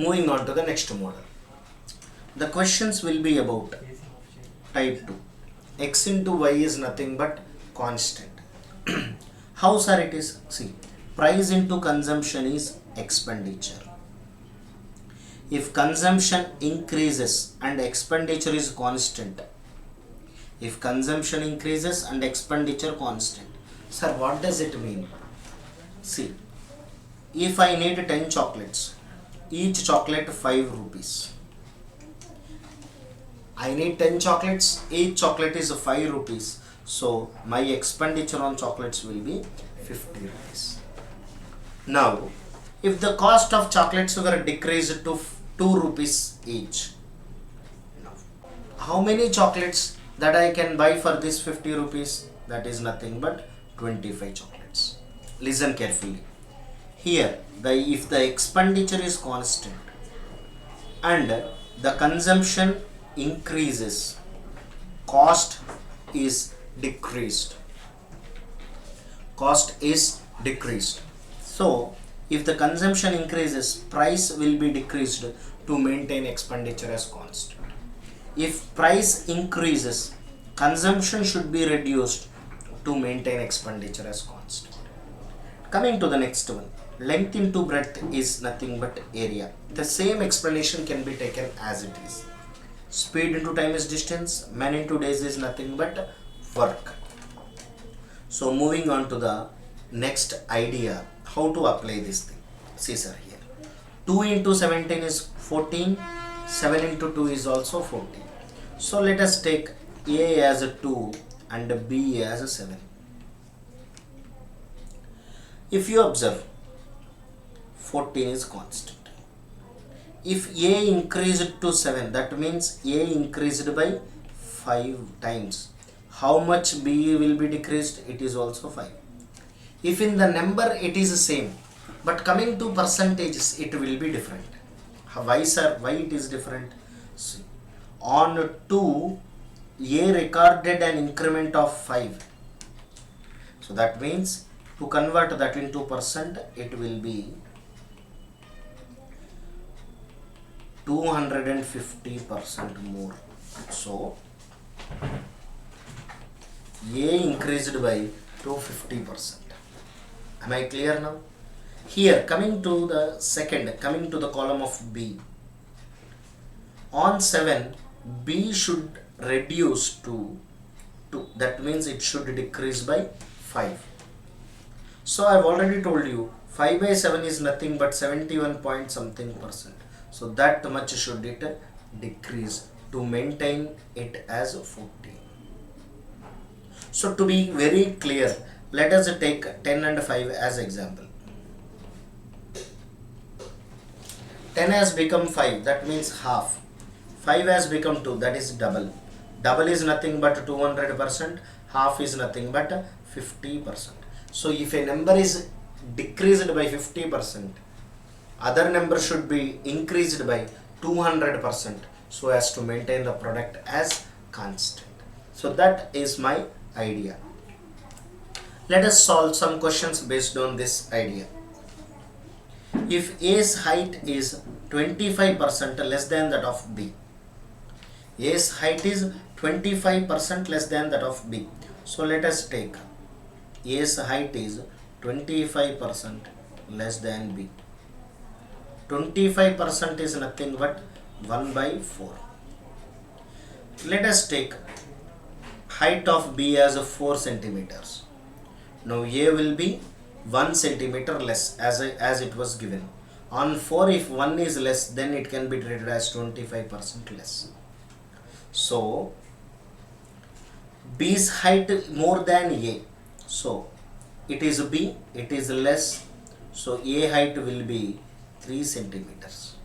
Moving on to the next model. The questions will be about type 2. X into y is nothing but constant. How sir it is? See, price into consumption is expenditure. If consumption increases and expenditure is constant, if consumption increases and expenditure constant, sir, what does it mean? See, if I need 10 chocolates, each chocolate 5 rupees. I need 10 chocolates, each chocolate is 5 rupees. So my expenditure on chocolates will be 50 rupees. Now, if the cost of chocolates were decreased to 2 rupees each, now, how many chocolates that I can buy for this 50 rupees? That is nothing but 25 chocolates. Listen carefully. Here, if the expenditure is constant and the consumption increases, cost is decreased. Cost is decreased. So, if the consumption increases, price will be decreased to maintain expenditure as constant. If price increases, consumption should be reduced to maintain expenditure as constant. Coming to the next one, length into breadth is nothing but area. The same explanation can be taken as it is. Speed into time is distance, man into days is nothing but work. So moving on to the next idea, how to apply this thing. See sir, here 2 into 17 is 14, 7 into 2 is also 14. So let us take A as a 2 and B as a 7. If you observe, 14 is constant. If A increased to 7, that means A increased by 5 times. How much B will be decreased? It is also 5. If in the number it is the same, but coming to percentages, it will be different. Why sir? Why it is different? See, on 2, A recorded an increment of 5. So that means to convert that into percent, it will be 250% more. So A increased by 250%. Am I clear now? Here, coming to the second, coming to the column of B. On 7, B should reduce to 2. That means it should decrease by 5. So I've already told you 5 by 7 is nothing but 71 point something percent. So that much should it decrease to maintain it as 14. So to be very clear, let us take 10 and 5 as example. 10 has become 5, that means half. 5 has become 2, that is double. Double is nothing but 200%, half is nothing but 50%. So if a number is decreased by 50%, other number should be increased by 200% so as to maintain the product as constant. So that is my idea. Let us solve some questions based on this idea. If A's height is 25% less than that of B, A's height is 25% less than that of B. So let us take A's height is 25% less than B. 25% is nothing but 1 by 4. Let us take height of B as 4 centimeters. Now A will be 1 centimeter less as it was given. On 4, if 1 is less, then it can be treated as 25% less. So B's height more than A. So it is B, it is less. So A height will be 3 centimeters.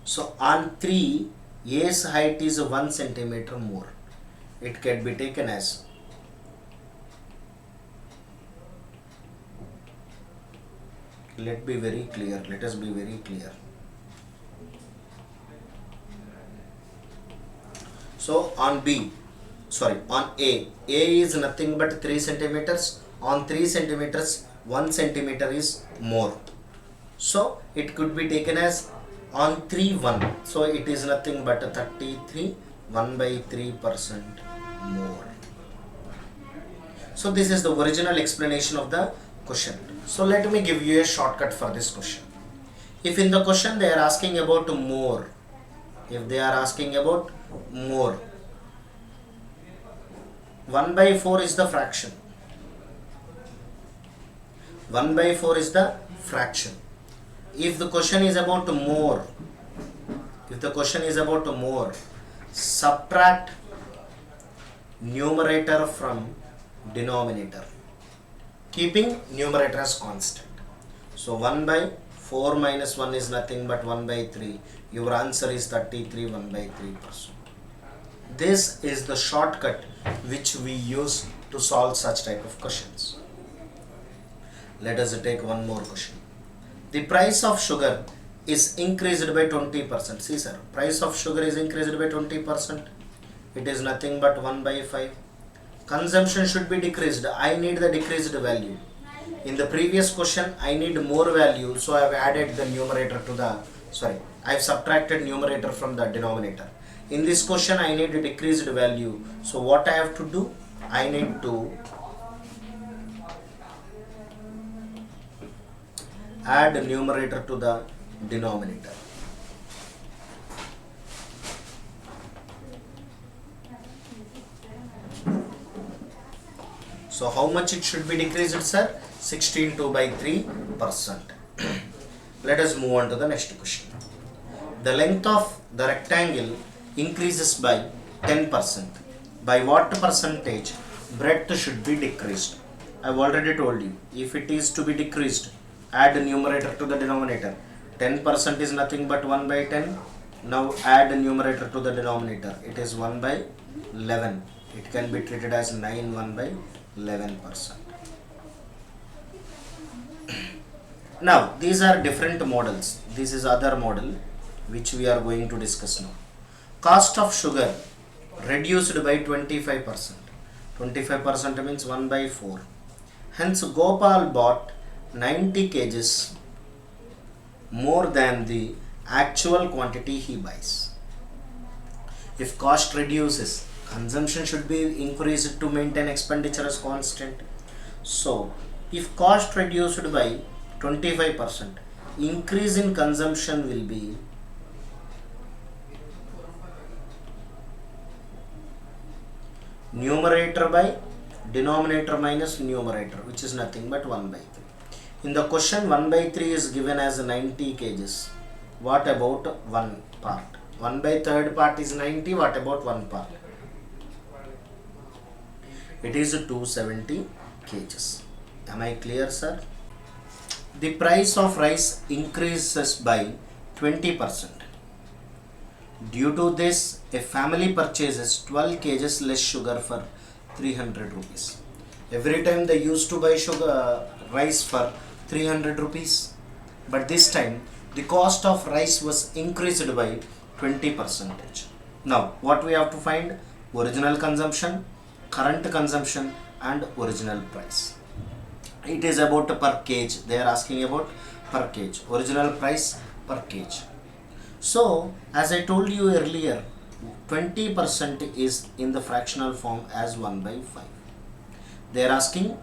So on 3, A's height is 1 centimeter more. It can be taken as let us be very clear. So on A is nothing but 3 centimeters. On 3 centimeters, 1 centimeter is more. So it could be taken as on 3 1, so it is nothing but 33 1 by 3% more. So this is the original explanation of the question. So let me give you a shortcut for this question. If in the question they are asking about more, if they are asking about more, 1 by 4 is the fraction. 1 by 4 is the fraction. If the question is about more, if the question is about more, subtract numerator from denominator, keeping numerator as constant. So 1 by 4 minus 1 is nothing but 1 by 3. Your answer is 33 1 by 3%. This is the shortcut which we use to solve such type of questions. Let us take one more question. The price of sugar is increased by 20%. See sir, price of sugar is increased by 20%. It is nothing but 1 by 5. Consumption should be decreased. I need the decreased value. In the previous question, I need more value, so I have added the numerator to the, I have subtracted numerator from the denominator. In this question, I need a decreased value. So what I have to do? I need to add numerator to the denominator. So how much it should be decreased, sir? 16 2 by 3%. Let us move on to the next question. The length of the rectangle increases by 10%. By what percentage breadth should be decreased? I have already told you. If it is to be decreased, add numerator to the denominator. 10% is nothing but 1 by 10. Now add numerator to the denominator. It is 1 by 11. It can be treated as 9 1 by 11%. Now these are different models. This is other model which we are going to discuss now. Cost of sugar reduced by 25%. 25% means 1 by 4. Hence Gopal bought 90 kgs more than the actual quantity he buys. If cost reduces, consumption should be increased to maintain expenditure as constant. So if cost reduced by 25%, increase in consumption will be numerator by denominator minus numerator, which is nothing but 1 by 3. In the question, 1 by 3 is given as 90 kgs. What about one part? 1 by third part is 90. What about one part? It is 270 kgs. Am I clear, sir? The price of rice increases by 20%. Due to this, a family purchases 12 kgs less sugar for 300 rupees. Every time they used to buy rice for 300 rupees. But this time, the cost of rice was increased by 20%. Now, what we have to find? Original consumption, current consumption and original price. It is about per kg. They are asking about per kg. Original price per kg. So, as I told you earlier, 20% is in the fractional form as 1 by 5. They are asking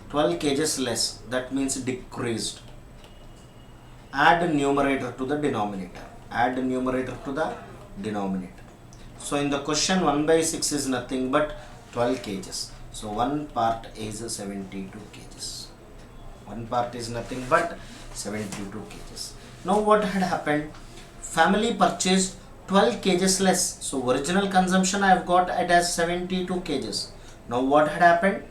12 kgs less. That means decreased. Add numerator to the denominator. Add numerator to the denominator. So, in the question, 1 by 6 is nothing but 12 kgs. So, one part is 72 kgs. One part is nothing but 72 kgs. Now, what had happened? Family purchased 12 kgs less. So, original consumption I have got it as 72 kgs. Now, what had happened?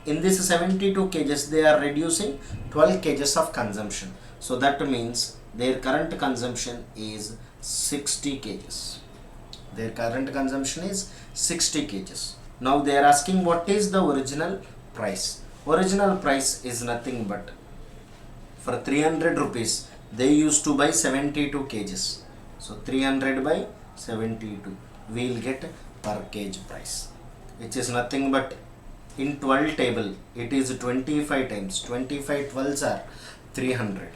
In this 72 kgs, they are reducing 12 kgs of consumption. So, that means their current consumption is 60 kgs. Their current consumption is 60 kgs. Now, they are asking what is the original price. Original price is nothing but for 300 rupees they used to buy 72 kgs. So 300 by 72 we will get per kg price, which is nothing but in 12 table it is 25 times 25 12s are 300.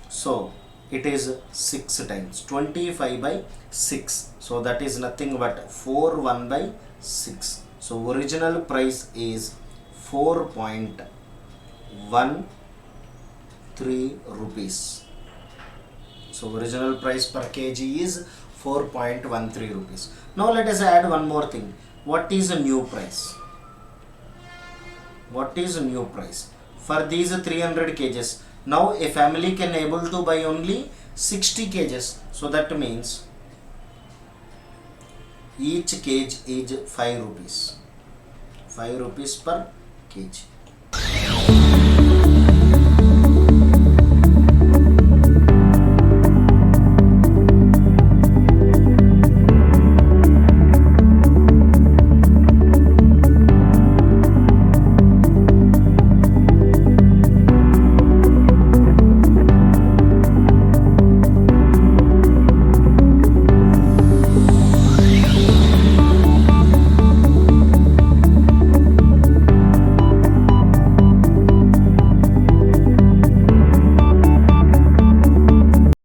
So it is 6 times 25 by 6, so that is nothing but 41 by 6. So original price is 4.13 rupees. So original price per kg is 4.13 rupees. Now let us add one more thing. What is a new price? What is a new price for these 300 kgs? Now a family can able to buy only 60 kgs, so that means each kg is 5 rupees, 5 rupees per kg.